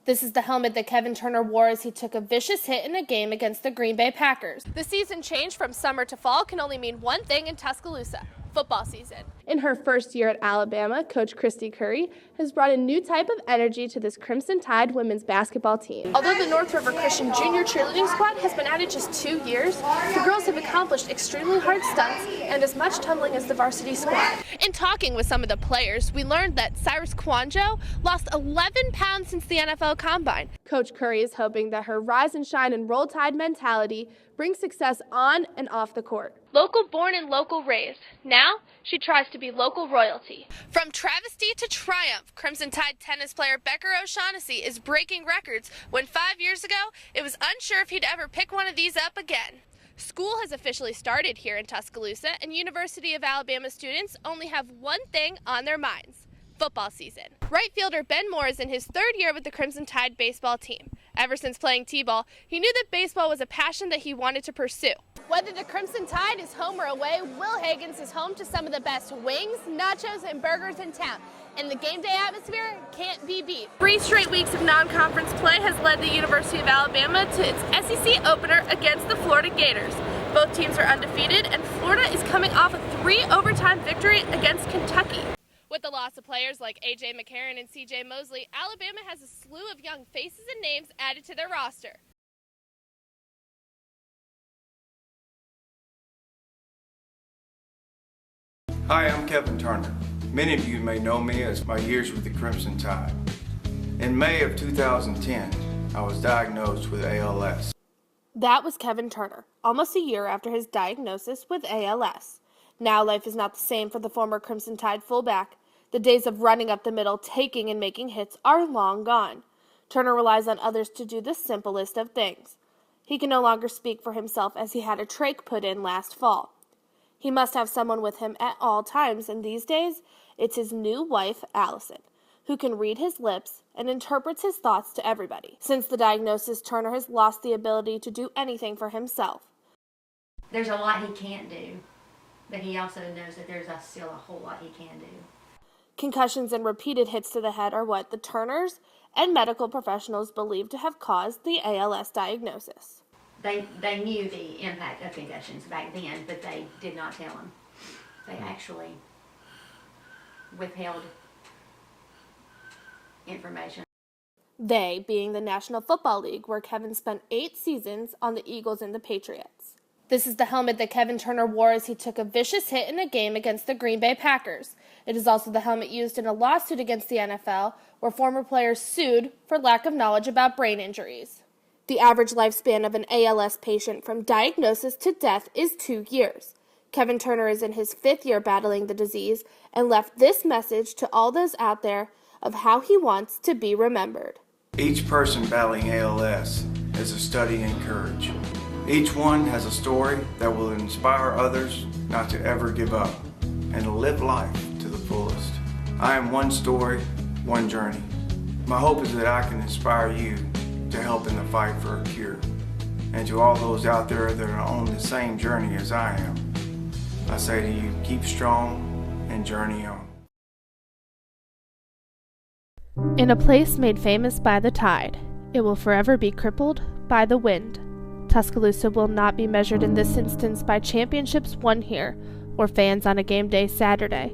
This is the helmet that Kevin Turner wore as he took a vicious hit in a game against the Green Bay Packers. The season change from summer to fall can only mean one thing in Tuscaloosa: football season. In her first year at Alabama, Coach Christy Curry has brought a new type of energy to this Crimson Tide women's basketball team. Although the North River Christian Junior cheerleading squad has been at it just 2 years, the girls have accomplished extremely hard stunts and as much tumbling as the varsity squad. In talking with some of the players, we learned that Cyrus Kwanjo lost 11 pounds since the NFL Combine. Coach Curry is hoping that her rise and shine and roll tide mentality brings success on and off the court. Local born and local raised. Now she tries to be local royalty. From travesty to triumph, Crimson Tide tennis player Becker O'Shaughnessy is breaking records when 5 years ago it was unsure if he'd ever pick one of these up again. School has officially started here in Tuscaloosa, and University of Alabama students only have one thing on their minds: football season. Right fielder Ben Moore is in his third year with the Crimson Tide baseball team. Ever since playing t-ball, he knew that baseball was a passion that he wanted to pursue. Whether the Crimson Tide is home or away, Will Hagen's is home to some of the best wings, nachos, and burgers in town. And the game day atmosphere can't be beat. 3 straight weeks of non-conference play has led the University of Alabama to its SEC opener against the Florida Gators. Both teams are undefeated, and Florida is coming off a 3-overtime victory against Kentucky. With the loss of players like A.J. McCarron and C.J. Mosley, Alabama has a slew of young faces and names added to their roster. Hi, I'm Kevin Turner. Many of you may know me as my years with the Crimson Tide. In May of 2010, I was diagnosed with ALS. That was Kevin Turner, almost a year after his diagnosis with ALS. Now life is not the same for the former Crimson Tide fullback. The days of running up the middle, taking and making hits are long gone. Turner relies on others to do the simplest of things. He can no longer speak for himself as he had a trach put in last fall. He must have someone with him at all times, and these days, it's his new wife, Allison, who can read his lips and interprets his thoughts to everybody. Since the diagnosis, Turner has lost the ability to do anything for himself. There's a lot he can't do, but he also knows that there's still a whole lot he can do. Concussions and repeated hits to the head are what the Turners and medical professionals believe to have caused the ALS diagnosis. They knew the impact of concussions back then, but they did not tell him. They actually withheld information. They being the National Football League, where Kevin spent 8 seasons on the Eagles and the Patriots. This is the helmet that Kevin Turner wore as he took a vicious hit in a game against the Green Bay Packers. It is also the helmet used in a lawsuit against the NFL, where former players sued for lack of knowledge about brain injuries. The average lifespan of an ALS patient from diagnosis to death is 2 years. Kevin Turner is in his 5th year battling the disease and left this message to all those out there of how he wants to be remembered. Each person battling ALS is a study in courage. Each one has a story that will inspire others not to ever give up and to live life to the fullest. I am one story, one journey. My hope is that I can inspire you to help in the fight for a cure. And to all those out there that are on the same journey as I am, I say to you, keep strong and journey on. In a place made famous by the tide, it will forever be crippled by the wind. Tuscaloosa will not be measured in this instance by championships won here or fans on a game day Saturday,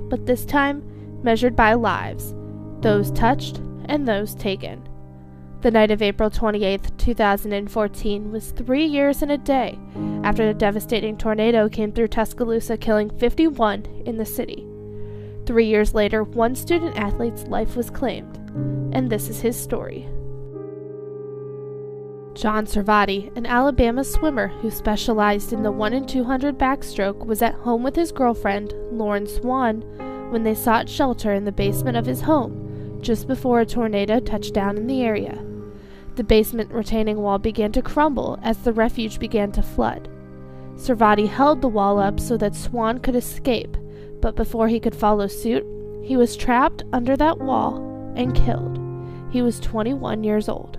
but this time measured by lives, those touched and those taken. The night of April 28, 2014 was 3 years and a day after a devastating tornado came through Tuscaloosa, killing 51 in the city. 3 years later, one student athlete's life was claimed, and this is his story. John Servati, an Alabama swimmer who specialized in the 1 in 200 backstroke, was at home with his girlfriend, Lauren Swan, when they sought shelter in the basement of his home, just before a tornado touched down in the area. The basement retaining wall began to crumble as the refuge began to flood. Servati held the wall up so that Swan could escape, but before he could follow suit, he was trapped under that wall and killed. He was 21 years old.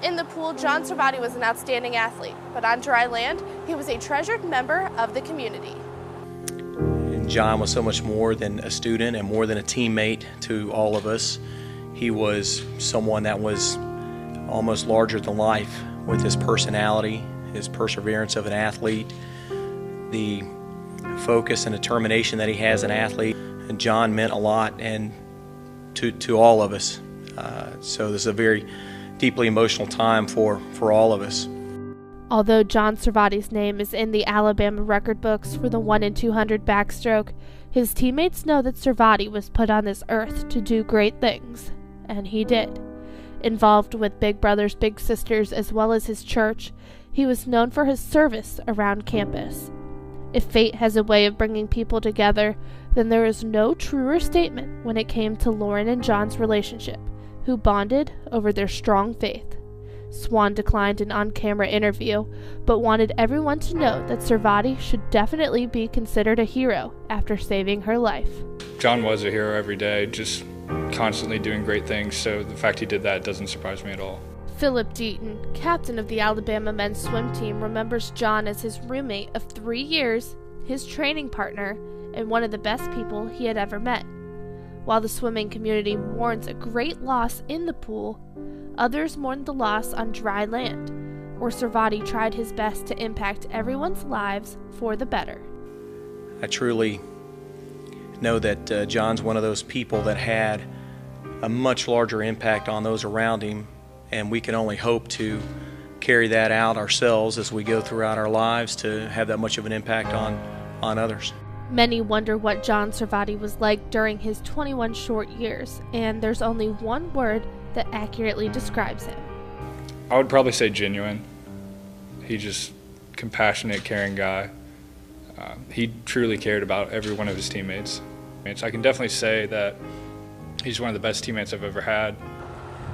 In the pool, John Servati was an outstanding athlete, but on dry land, he was a treasured member of the community. And John was so much more than a student and more than a teammate to all of us. He was someone that was almost larger than life with his personality, his perseverance of an athlete, the focus and determination that he has as an athlete. And John meant a lot and to all of us. So this is a very deeply emotional time for all of us. Although John Servati's name is in the Alabama record books for the 1 in 200 backstroke, his teammates know that Servati was put on this earth to do great things, and he did. Involved with Big Brothers Big Sisters as well as his church, he was known for his service around campus. If fate has a way of bringing people together, then there is no truer statement when it came to Lauren and John's relationship, who bonded over their strong faith. Swan declined an on-camera interview, but wanted everyone to know that Servati should definitely be considered a hero after saving her life. John was a hero every day, just constantly doing great things, so the fact he did that doesn't surprise me at all. Philip Deaton, captain of the Alabama men's swim team, remembers John as his roommate of 3 years, his training partner, and one of the best people he had ever met. While the swimming community mourns a great loss in the pool, others mourned the loss on dry land, where Servati tried his best to impact everyone's lives for the better. I truly know that John's one of those people that had a much larger impact on those around him, and we can only hope to carry that out ourselves as we go throughout our lives to have that much of an impact on others. Many wonder what John Servati was like during his 21 short years, and there's only one word that accurately describes him. I would probably say genuine. He's just compassionate, caring guy. He truly cared about every one of his teammates. I can definitely say that he's one of the best teammates I've ever had.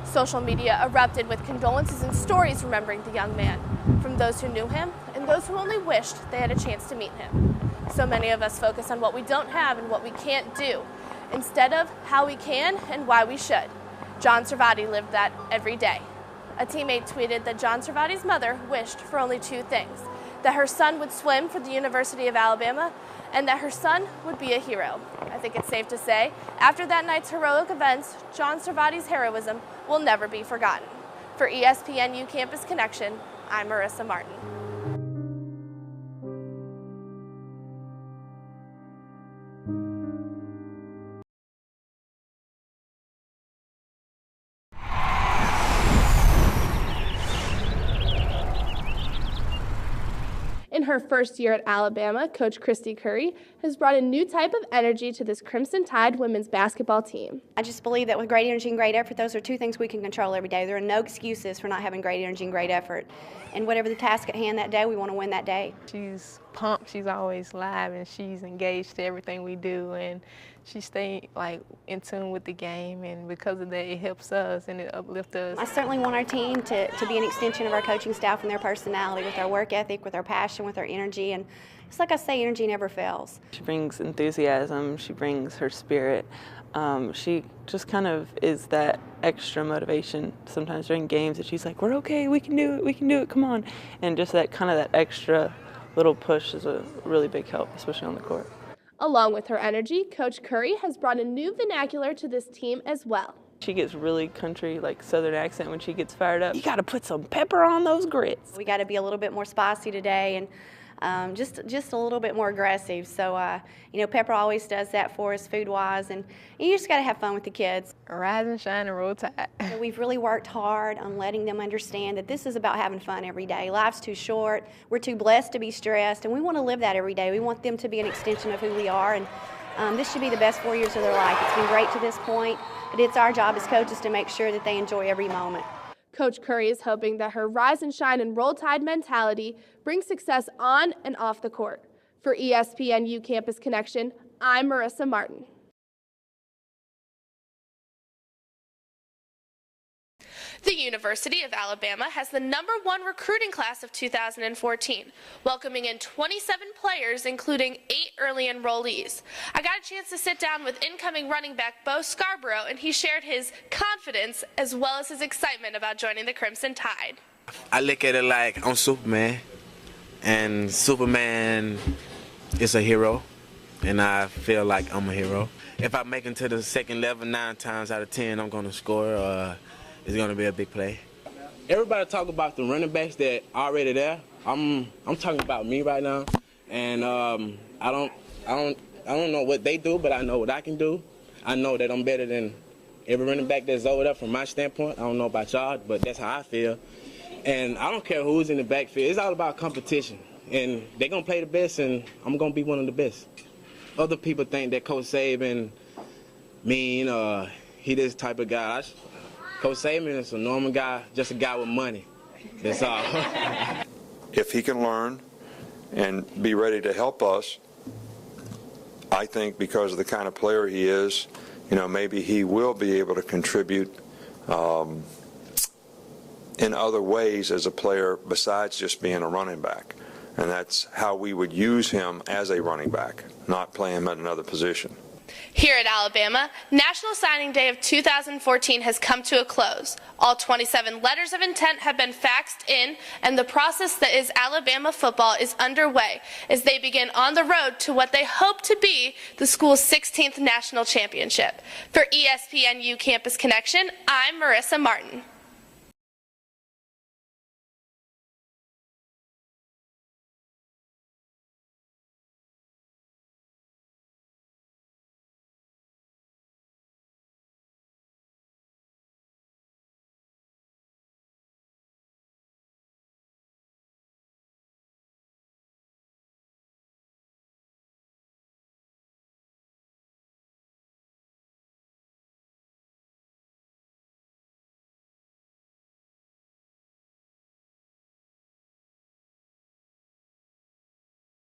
Social media erupted with condolences and stories remembering the young man, from those who knew him and those who only wished they had a chance to meet him. So many of us focus on what we don't have and what we can't do, instead of how we can and why we should. John Servati lived that every day. A teammate tweeted that John Servati's mother wished for only 2 things: that her son would swim for the University of Alabama, and that her son would be a hero. I think it's safe to say, after that night's heroic events, John Servati's heroism will never be forgotten. For ESPNU Campus Connection, I'm Marisa Martin. In her first year at Alabama, Coach Christy Curry has brought a new type of energy to this Crimson Tide women's basketball team. I just believe that with great energy and great effort, those are 2 things we can control every day. There are no excuses for not having great energy and great effort. And whatever the task at hand that day, we want to win that day. She's pumped, she's always live, and she's engaged to everything we do, and she stays in tune with the game, and because of that it helps us and it uplifts us. I certainly want our team to be an extension of our coaching staff and their personality, with our work ethic, with our passion, with our energy, and it's like I say, energy never fails. She brings enthusiasm, she brings her spirit. She just kind of is that extra motivation sometimes during games that she's like, we're okay, we can do it, come on. And just that extra little push is a really big help, especially on the court. Along with her energy, Coach Curry has brought a new vernacular to this team as well. She gets really country, southern accent when she gets fired up. You got to put some pepper on those grits. We got to be a little bit more spicy today, and just a little bit more aggressive. So, Pepper always does that for us food-wise, and you just got to have fun with the kids. Rise and shine and roll tide. We've really worked hard on letting them understand that this is about having fun every day. Life's too short. We're too blessed to be stressed, and we want to live that every day. We want them to be an extension of who we are, and this should be the best 4 years of their life. It's been great to this point, but it's our job as coaches to make sure that they enjoy every moment. Coach Curry is hoping that her rise and shine and roll tide mentality brings success on and off the court. For ESPNU Campus Connection, I'm Marisa Martin. The University of Alabama has the #1 recruiting class of 2014, welcoming in 27 players, including 8 early enrollees. I got a chance to sit down with incoming running back Bo Scarborough, and he shared his confidence as well as his excitement about joining the Crimson Tide. I look at it like I'm Superman, and Superman is a hero, and I feel like I'm a hero. If I make it to the second level 9 times out of 10, I'm going to score. It's going to be a big play. Everybody talk about the running backs that are already there. I'm talking about me right now, and I don't know what they do, but I know what I can do. I know that I'm better than every running back that's over there from my standpoint. I don't know about y'all, but that's how I feel. And I don't care who's in the backfield. It's all about competition. And they're going to play the best, and I'm going to be one of the best. Other people think that Coach Saban mean, he this type of guy. Coach Saban is a normal guy, just a guy with money. That's all. If he can learn and be ready to help us, I think because of the kind of player he is, maybe he will be able to contribute in other ways as a player besides just being a running back. And that's how we would use him as a running back, not play him at another position. Here at Alabama, National Signing Day of 2014 has come to a close. All 27 letters of intent have been faxed in, and the process that is Alabama football is underway as they begin on the road to what they hope to be the school's 16th national championship. For ESPNU Campus Connection, I'm Marisa Martin.